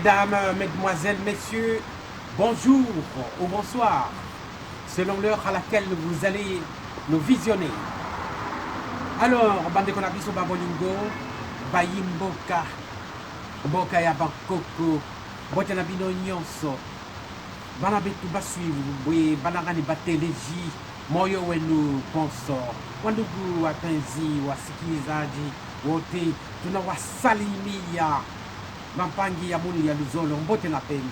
Mesdames, Mesdemoiselles, Messieurs, bonjour ou bonsoir, selon l'heure à laquelle vous allez nous visionner. Alors, bande konabiso babolingo, bayimboka, mboka ya bakoko, bote na bino nyonso, bana betu basuivu, bwe banangani bateleji, moyo wenu ponso, wandugu wapenzi, wasikilizaji, wote tunawasalimia Mampangi ya Muni ya Luzolo, Mbote na Pendo.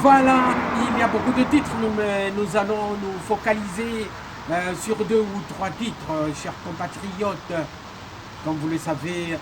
Voilà, il y a beaucoup de titres, nous allons nous focaliser sur 2 ou 3 titres, chers compatriotes. Comme vous le savez,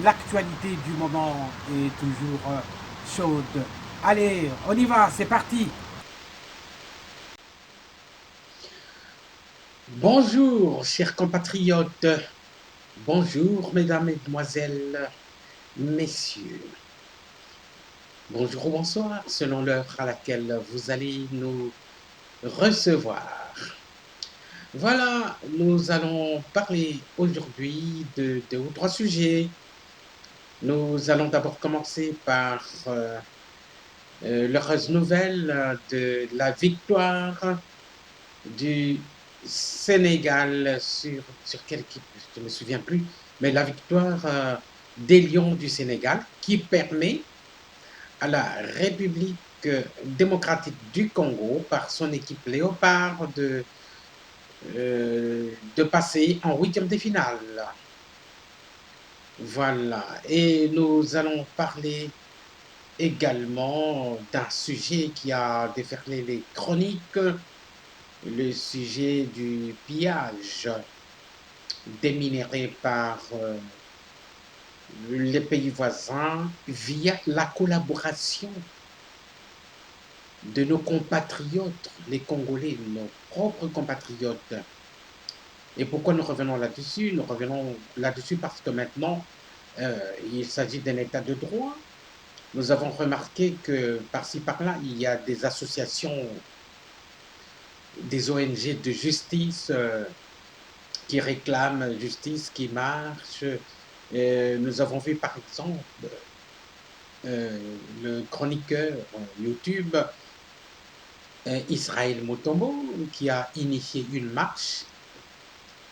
l'actualité du moment est toujours chaude. Allez, on y va, c'est parti. Bonjour, chers compatriotes. Bonjour, mesdames, mesdemoiselles, messieurs. Bonjour ou bonsoir, selon l'heure à laquelle vous allez nous recevoir. Voilà, nous allons parler aujourd'hui de 2 ou 3 sujets. Nous allons d'abord commencer par l'heureuse nouvelle de la victoire du Sénégal sur quelle équipe, je ne me souviens plus, mais la victoire des Lions du Sénégal qui permet à la République démocratique du Congo, par son équipe Léopard, de passer en 8e de finale. Voilà. Et nous allons parler également d'un sujet qui a déferlé les chroniques, le sujet du pillage des minerais par les pays voisins via la collaboration de nos compatriotes, les Congolais, nos propres compatriotes. Et pourquoi nous revenons là-dessus? Nous revenons là-dessus parce que maintenant, il s'agit d'un état de droit. Nous avons remarqué que par-ci, par-là, il y a des associations, des ONG de justice qui réclament justice, qui marchent. Nous avons vu par exemple le chroniqueur YouTube Israël Motombo qui a initié une marche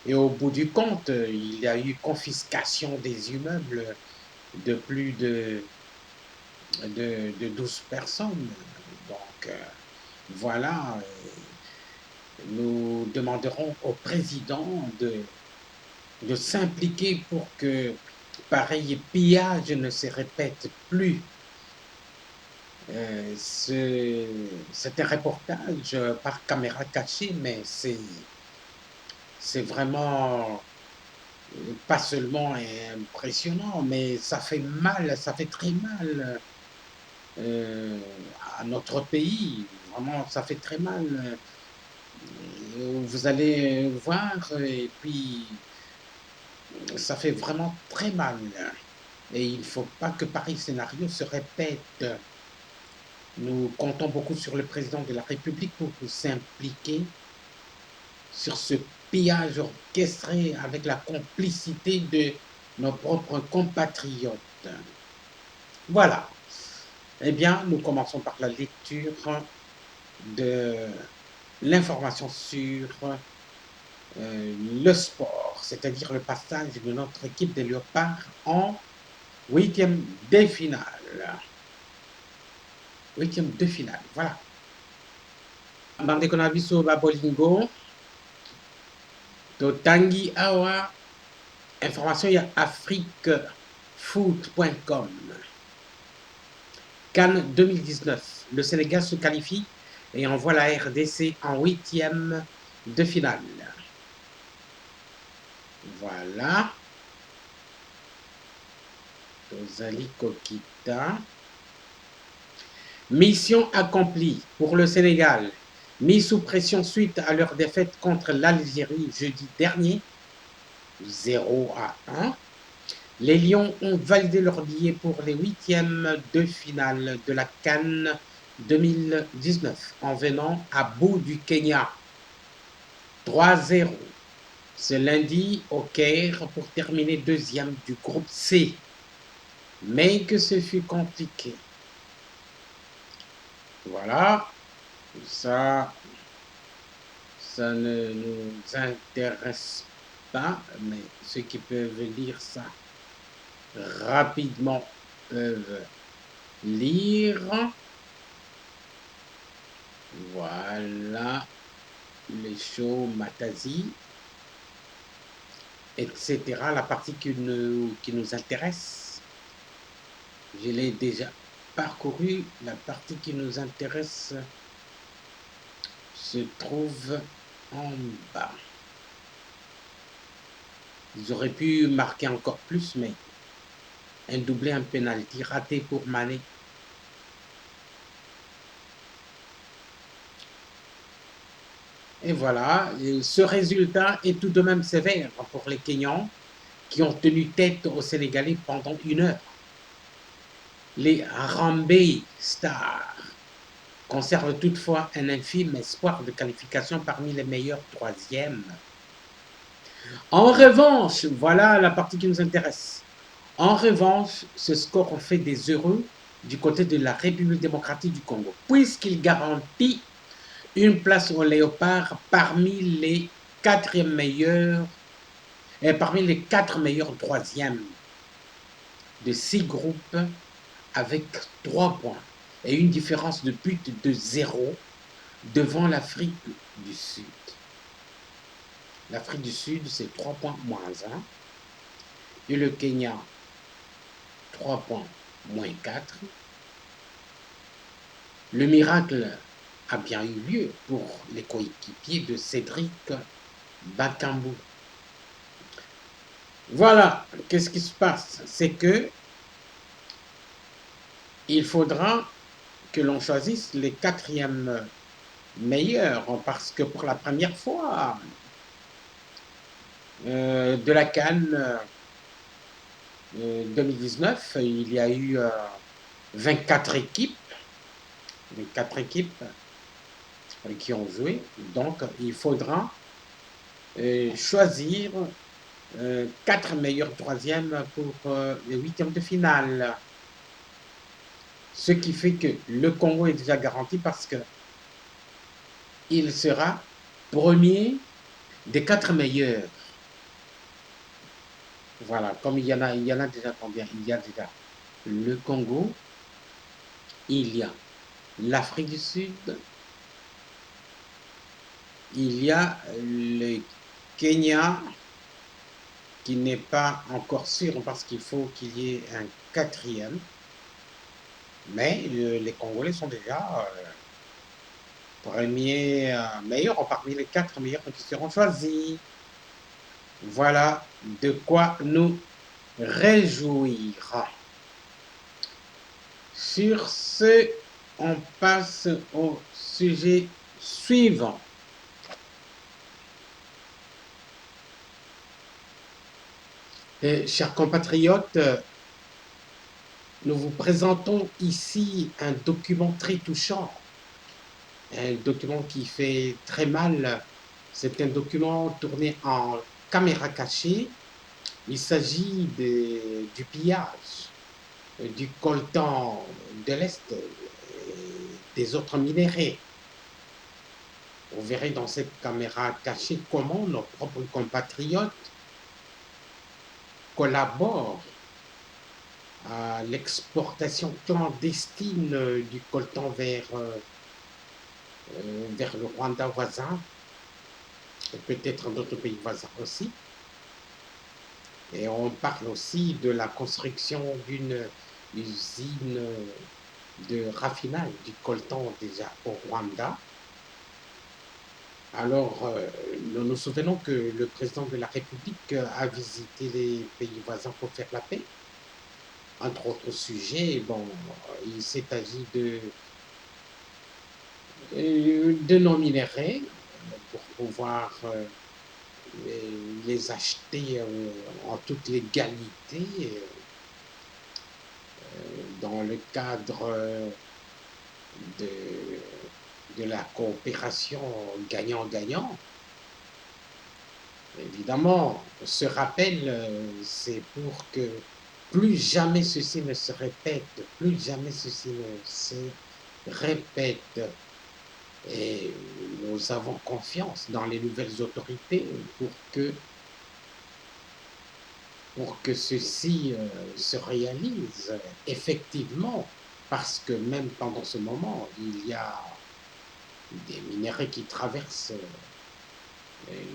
et au bout du compte, il y a eu confiscation des immeubles de plus de 12 personnes. Donc voilà, nous demanderons au président de s'impliquer pour que pareil pillage ne se répète plus. C'est un reportage par caméra cachée, mais c'est vraiment pas seulement impressionnant, mais ça fait mal, ça fait très mal à notre pays. Vraiment, ça fait très mal. Vous allez voir, et puis ça fait vraiment très mal. Et il ne faut pas que pareil scénario se répète. Nous comptons beaucoup sur le président de la République pour s'impliquer sur ce pillage orchestré avec la complicité de nos propres compatriotes. Voilà. Eh bien, nous commençons par la lecture de l'information sur le sport, c'est-à-dire le passage de notre équipe des Léopards en 8e de finale. 8e de finale, voilà. Bande konabiso babolingo, to tangi awa, information ya afriquefoot.com. Cannes 2019, le Sénégal se qualifie et envoie la RDC en 8e de finale. Voilà. Tozali Kokita. Mission accomplie pour le Sénégal. Mis sous pression suite à leur défaite contre l'Algérie jeudi dernier, 0-1. Les Lions ont validé leur billet pour les 8e de finale de la CAN 2019 en venant à bout du Kenya. 3-0. Ce lundi au Caire pour terminer 2e du groupe C. mais que ce fut compliqué. Voilà, ça, ça ne nous intéresse pas, mais ceux qui peuvent lire ça rapidement peuvent lire. Voilà, les shows Matasi, etc. La partie qui nous intéresse, je l'ai déjà parcouru. La partie qui nous intéresse se trouve en bas. Ils auraient pu marquer encore plus, mais un doublé, un penalty raté pour Mané. Et voilà, ce résultat est tout de même sévère pour les Kenyans qui ont tenu tête aux Sénégalais pendant 1 heure. Les Harambee Stars conservent toutefois un infime espoir de qualification parmi les meilleurs troisièmes. En revanche, voilà la partie qui nous intéresse. En revanche, ce score en fait des heureux du côté de la République démocratique du Congo, puisqu'il garantit une place aux léopards parmi les parmi les 4 meilleurs troisièmes de 6 groupes avec 3 points et une différence de but de 0 devant l'Afrique du Sud. L'Afrique du Sud, c'est 3 points moins 1 et le Kenya, 3 points moins 4. Le miracle a bien eu lieu pour les coéquipiers de Cédric Bakambu. Voilà, qu'est-ce qui se passe? C'est que il faudra que l'on choisisse les 4e meilleurs, parce que pour la première fois de la CAN 2019, il y a eu 24 équipes, 24 équipes qui ont joué. Donc, il faudra choisir 4 meilleurs troisièmes pour les 8e de finale. Ce qui fait que le Congo est déjà garanti parce que il sera premier des 4 meilleurs. Voilà, comme il y en a déjà combien? Il y a déjà le Congo, il y a l'Afrique du Sud, il y a le Kenya qui n'est pas encore sûr parce qu'il faut qu'il y ait un 4e, mais les Congolais sont déjà premiers meilleurs parmi les 4 meilleurs qui seront choisis. Voilà de quoi nous réjouir. Sur ce, on passe au sujet suivant. Chers compatriotes, nous vous présentons ici un document très touchant, un document qui fait très mal. C'est un document tourné en caméra cachée. Il s'agit du pillage du coltan de l'Est, des autres minéraux. Vous verrez dans cette caméra cachée comment nos propres compatriotes collaborent à l'exportation clandestine du coltan vers le Rwanda voisin, et peut-être d'autres pays voisins aussi. Et on parle aussi de la construction d'une usine de raffinage du coltan déjà au Rwanda. Alors, nous nous souvenons que le président de la République a visité les pays voisins pour faire la paix. Entre autres sujets, bon, il s'est agi de nos minéraux pour pouvoir les acheter en toute légalité dans le cadre de, de la coopération gagnant-gagnant. Évidemment, ce rappel, c'est pour que plus jamais ceci ne se répète, plus jamais ceci ne se répète. Et nous avons confiance dans les nouvelles autorités pour que ceci se réalise effectivement, parce que même pendant ce moment, il y a des minéraux qui traversent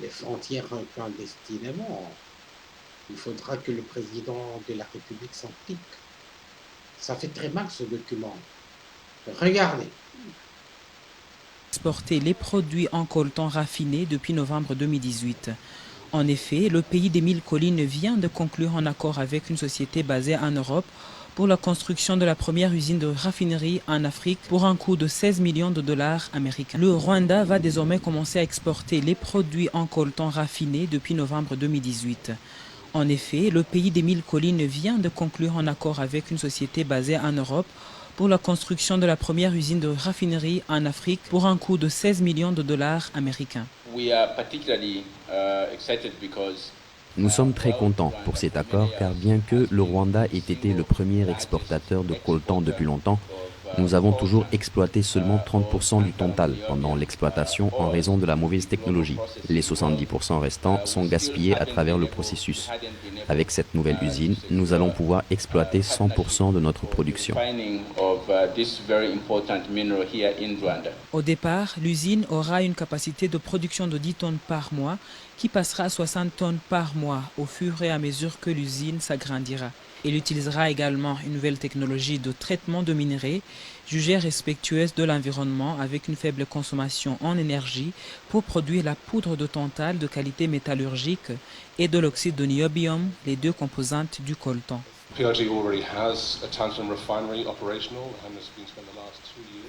les frontières clandestinement. Il faudra que le président de la République s'implique. Ça fait très mal ce document. Regardez. Exporter les produits en coltan raffiné depuis novembre 2018. En effet, le pays des mille collines vient de conclure un accord avec une société basée en Europe pour la construction de la première usine de raffinerie en Afrique pour un coût de 16 millions de dollars américains. Le Rwanda va désormais commencer à exporter les produits en coltan raffiné depuis novembre 2018. En effet, le pays des mille collines vient de conclure un accord avec une société basée en Europe pour la construction de la première usine de raffinerie en Afrique pour un coût de 16 millions de dollars américains. Nous sommes très contents pour cet accord car bien que le Rwanda ait été le premier exportateur de coltan depuis longtemps, nous avons toujours exploité seulement 30% du total pendant l'exploitation en raison de la mauvaise technologie. Les 70% restants sont gaspillés à travers le processus. Avec cette nouvelle usine, nous allons pouvoir exploiter 100% de notre production. Au départ, l'usine aura une capacité de production de 10 tonnes par mois qui passera à 60 tonnes par mois au fur et à mesure que l'usine s'agrandira. Il utilisera également une nouvelle technologie de traitement de minerais jugée respectueuse de l'environnement avec une faible consommation en énergie pour produire la poudre de tantal de qualité métallurgique et de l'oxyde de niobium, les deux composantes du coltan.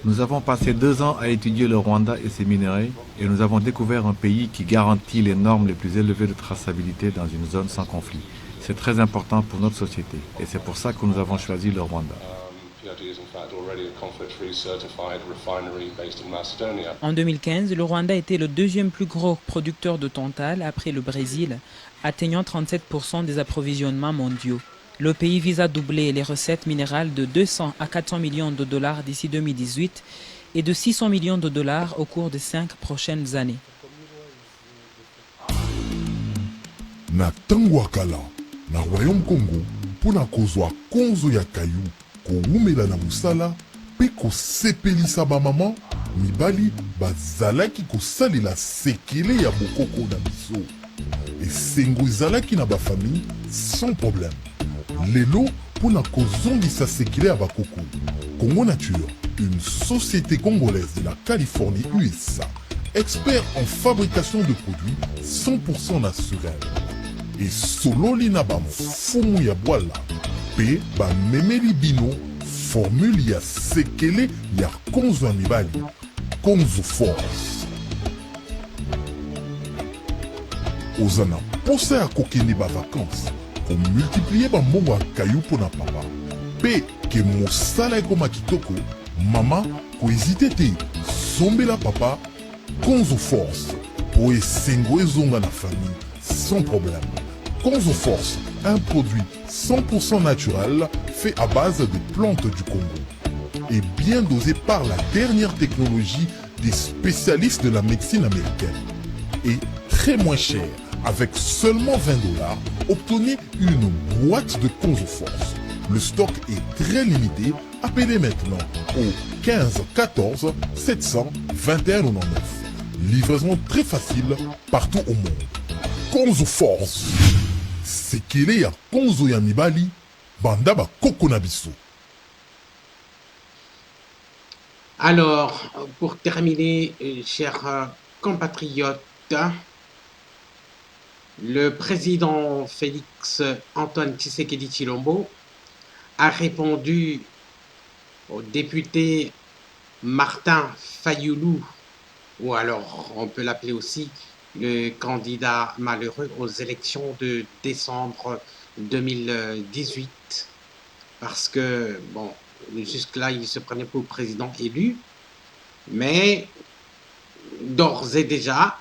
Nous avons passé 2 ans à étudier le Rwanda et ses minéraux et nous avons découvert un pays qui garantit les normes les plus élevées de traçabilité dans une zone sans conflit. C'est très important pour notre société et c'est pour ça que nous avons choisi le Rwanda. En 2015, le Rwanda était le deuxième plus gros producteur de tantal après le Brésil, atteignant 37% des approvisionnements mondiaux. Le pays vise à doubler les recettes minérales de 200 à 400 millions de dollars d'ici 2018 et de 600 millions de dollars au cours des 5 prochaines années. Na tango ya kala na Royaume Congo mpona kozwa konzo ya kayu kowumela na mosala mpe kosepelisa bamama mibali bazalaki kosalela sekele ya bokoko na biso esengo ezalaki na bafamille sans problème. Lelo mpona kozongisa sekele ya bakoko Congo Nature, une société congolaise de la Californie USA, expert en fabrication de produits 100% naturels. Et sololi na bafumu ya bwala pe bamemeli bino formule ya sekele ya konzo ya mibali konzo force. Oza na posa ya kokende bavakanse komultiplie bambongo ya kayu mpona papa pe ke mosala ekoma kitoko, mama koezite te sombela papa konzo force po esengo ezonga na famille sans problème. Konzo Force, un produit 100% naturel fait à base de plantes du Congo et bien dosé par la dernière technologie des spécialistes de la médecine américaine. Et très moins cher, avec seulement $20, obtenez une boîte de Konzo Force. Le stock est très limité, appelez maintenant au 15 14 721 99. Livraison très facile partout au monde. Konzo Force. Sekele ya konzo ya mibali banda bakoko na biso. Alors, pour terminer, chers compatriotes, le président Félix Antoine Tshisekedi Tshilombo a répondu au député Martin Fayoulou, ou alors on peut l'appeler aussi le candidat malheureux aux élections de décembre 2018, parce que, bon, jusque-là, il se prenait pour président élu, mais d'ores et déjà,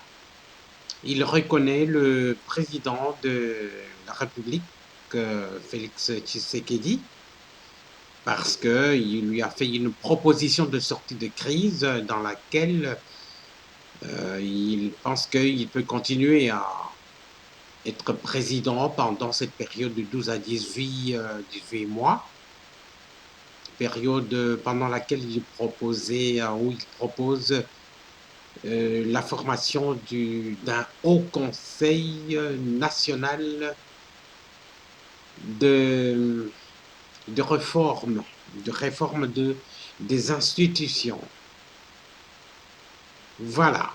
il reconnaît le président de la République Félix Tshisekedi, parce qu'il lui a fait une proposition de sortie de crise dans laquelle il pense qu'il peut continuer à être président pendant cette période de 12 à 18 mois, période pendant laquelle il propose la formation d'un haut conseil national de réforme des institutions. Voilà.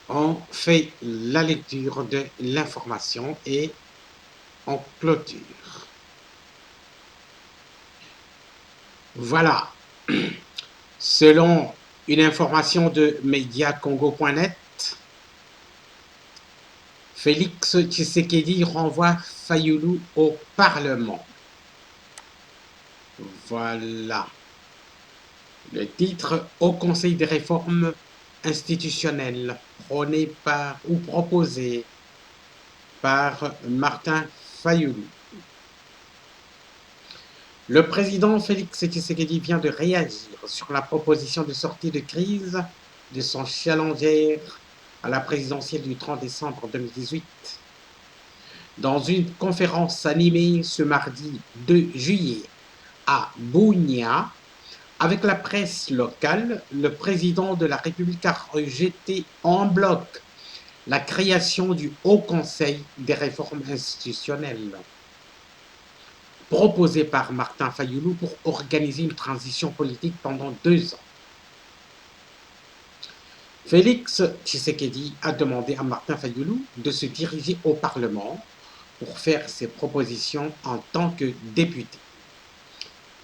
On fait la lecture de l'information et on clôture. Voilà. Selon une information de mediacongo.net, Félix Tshisekedi renvoie Fayulu au Parlement. Voilà. Le titre au Conseil des réformes institutionnelles prôné par ou proposé par Martin Fayulu. Le président Félix Tshisekedi vient de réagir sur la proposition de sortie de crise de son challenger à la présidentielle du 30 décembre 2018. Dans une conférence animée ce mardi 2 juillet à Bunia, avec la presse locale, le président de la République a rejeté en bloc la création du Haut Conseil des réformes institutionnelles, proposé par Martin Fayulu pour organiser une transition politique pendant 2 ans. Félix Tshisekedi a demandé à Martin Fayulu de se diriger au Parlement pour faire ses propositions en tant que député.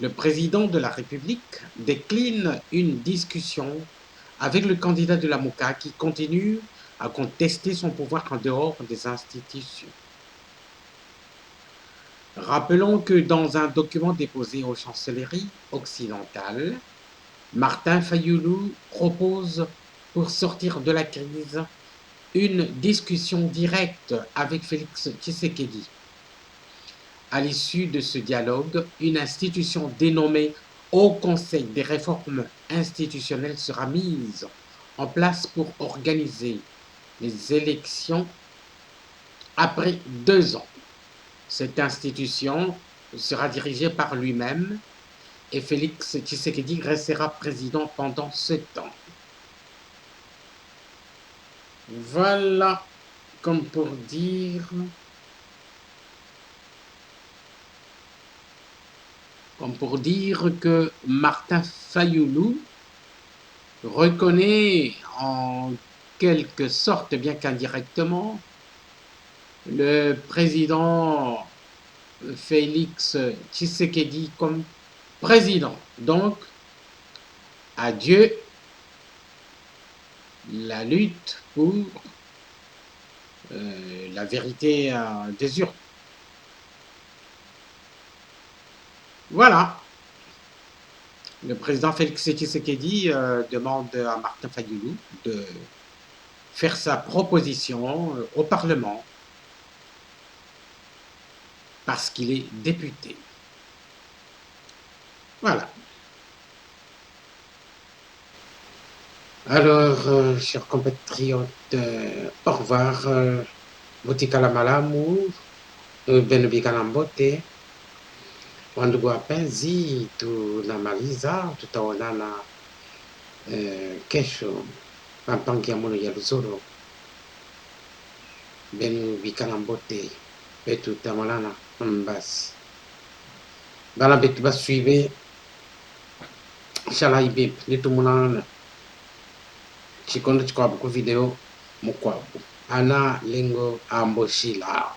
Le président de la République décline une discussion avec le candidat de la MOCA qui continue à contester son pouvoir en dehors des institutions. Rappelons que dans un document déposé aux chancelleries occidentales, Martin Fayulu propose, pour sortir de la crise, une discussion directe avec Félix Tshisekedi. À l'issue de ce dialogue, une institution dénommée Haut Conseil des réformes institutionnelles sera mise en place pour organiser les élections après 2 ans. Cette institution sera dirigée par lui-même et Félix Tshisekedi restera président pendant 7 ans. Voilà, comme pour dire que Martin Fayulu reconnaît en quelque sorte, bien qu'indirectement, le président Félix Tshisekedi comme président. Donc, adieu la lutte pour la vérité des urnes. Voilà. Le président Félix Tshisekedi demande à Martin Fayulu de faire sa proposition au Parlement parce qu'il est député. Voilà. Alors, chers compatriotes, au revoir. Butikala malamu, benubika na mbote. Wandugu wapenzi, tunamaliza, tutaonana kesho pampangia mulo ya Luzoro. Benubika na mbote, betu tamalana mbasi. Bana betu basuive, shala ibib, nitumunana. Chikondo chikwabu ku video mukwabu. Ana lingo amboshila.